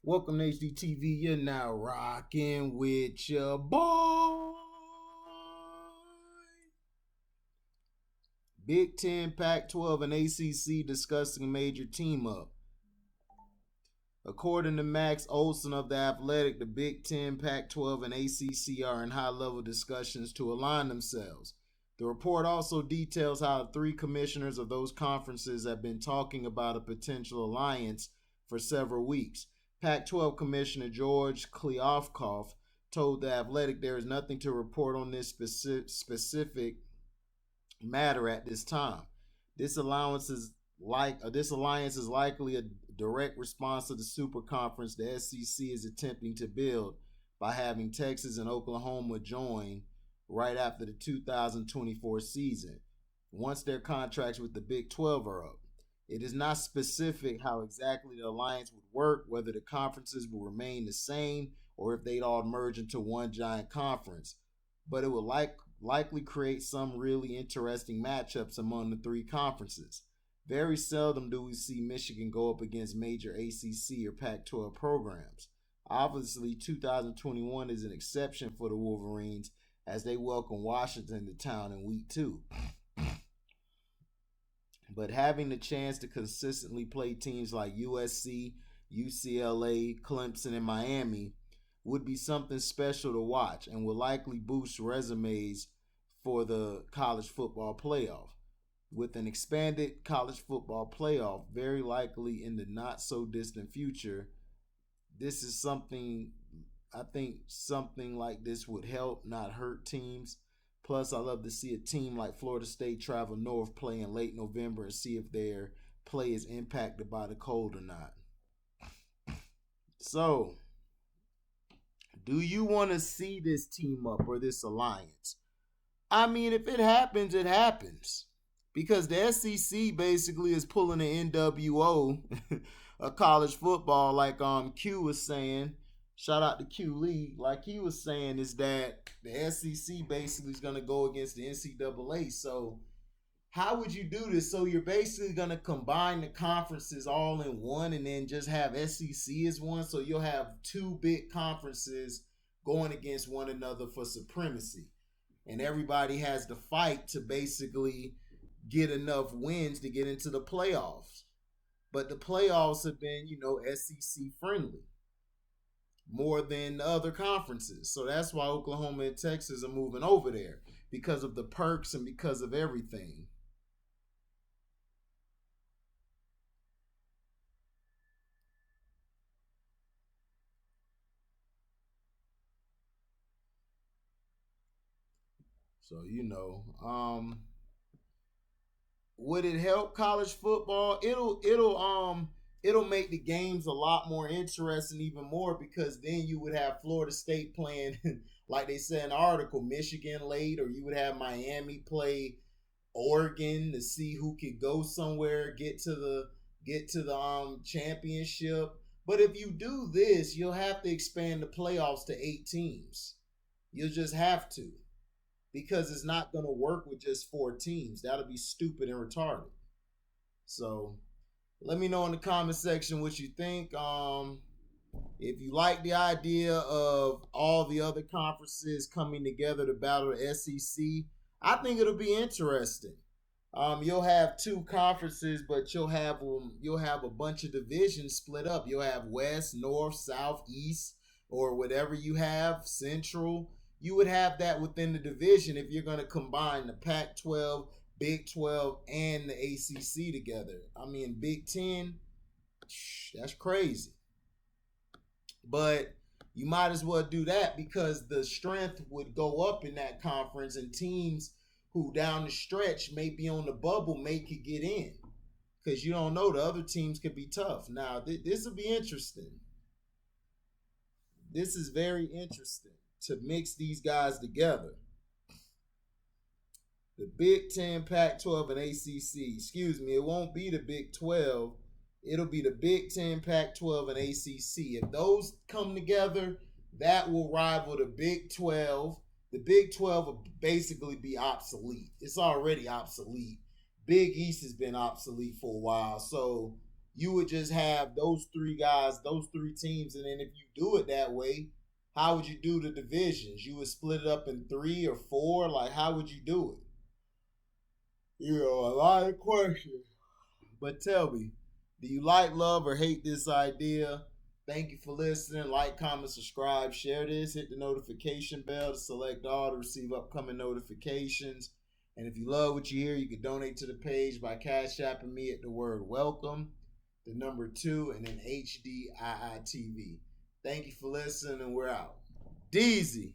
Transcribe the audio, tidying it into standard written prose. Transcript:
Welcome to HDTV. You're now rocking with your boy. Big Ten, Pac-12, and ACC discussing a major team up. According to Max Olson of The Athletic, the Big Ten, Pac-12, and ACC are in high-level discussions to align themselves. The report also details how the three commissioners of those conferences have been talking about a potential alliance for several weeks. Pac-12 Commissioner George Kliavkoff told The Athletic there is nothing to report on this specific matter at this time. This this alliance is likely a direct response to the super conference the SEC is attempting to build by having Texas and Oklahoma join right after the 2024 season, once their contracts with the Big 12 are up. It is not specific how exactly the alliance would work, whether the conferences will remain the same or if they'd all merge into one giant conference, but it will likely create some really interesting matchups among the three conferences. Very seldom do we see Michigan go up against major ACC or Pac 12 programs. Obviously, 2021 is an exception for the Wolverines as they welcome Washington to town in week 2. But having the chance to consistently play teams like USC, UCLA, Clemson, and Miami would be something special to watch and will likely boost resumes for the college football playoff. With an expanded college football playoff very likely in the not so distant future, this is something I think something like this would help, not hurt teams. Plus, I love to see a team like Florida State travel north, play in late November, and see if their play is impacted by the cold or not. So, do you want to see this team up or this alliance? I mean, if it happens, it happens. Because the SEC basically is pulling the NWO of college football, like Q was saying. Shout out to Q Lee. Like he was saying, is that the SEC basically is going to go against the NCAA. So, how would you do this? So, you're basically going to combine the conferences all in one and then just have SEC as one. So, you'll have two big conferences going against one another for supremacy. And everybody has to fight to basically get enough wins to get into the playoffs. But the playoffs have been, SEC friendly more than the other conferences. So that's why Oklahoma and Texas are moving over there because of the perks and because of everything. So, would it help college football? It'll make the games a lot more interesting, even more, because then you would have Florida State playing, like they said in the article, Michigan late, or you would have Miami play Oregon to see who could go somewhere, get to the championship. But if you do this, you'll have to expand the playoffs to 8 teams. You'll just have to, because it's not going to work with just 4 teams. That'll be stupid and retarded. So let me know in the comment section what you think. If you like the idea of all the other conferences coming together to battle the SEC, I think it'll be interesting. You'll have two conferences, but you'll have a bunch of divisions split up. You'll have West, North, South, East, or whatever you have, Central. You would have that within the division if you're going to combine the Pac-12, Big 12, and the ACC together. I mean, Big 10, that's crazy. But you might as well do that because the strength would go up in that conference, and teams who down the stretch may be on the bubble may could get in, because you don't know, the other teams could be tough. Now, this will be interesting. This is very interesting to mix these guys together. The Big 10, Pac 12, and ACC. Excuse me, it won't be the Big 12. It'll be the Big 10, Pac 12, and ACC. If those come together, that will rival the Big 12. The Big 12 will basically be obsolete. It's already obsolete. Big East has been obsolete for a while. So you would just have those three guys, those three teams, and then if you do it that way, how would you do the divisions? You would split it up in 3 or 4. Like, how would you do it? A lot of questions. But tell me, do you like, love, or hate this idea? Thank you for listening. Like, comment, subscribe, share this. Hit the notification bell to select all to receive upcoming notifications. And if you love what you hear, you can donate to the page by Cash Apping me at the word welcome, the number 2, and then HDIITV. Thank you for listening, and we're out. Deezy.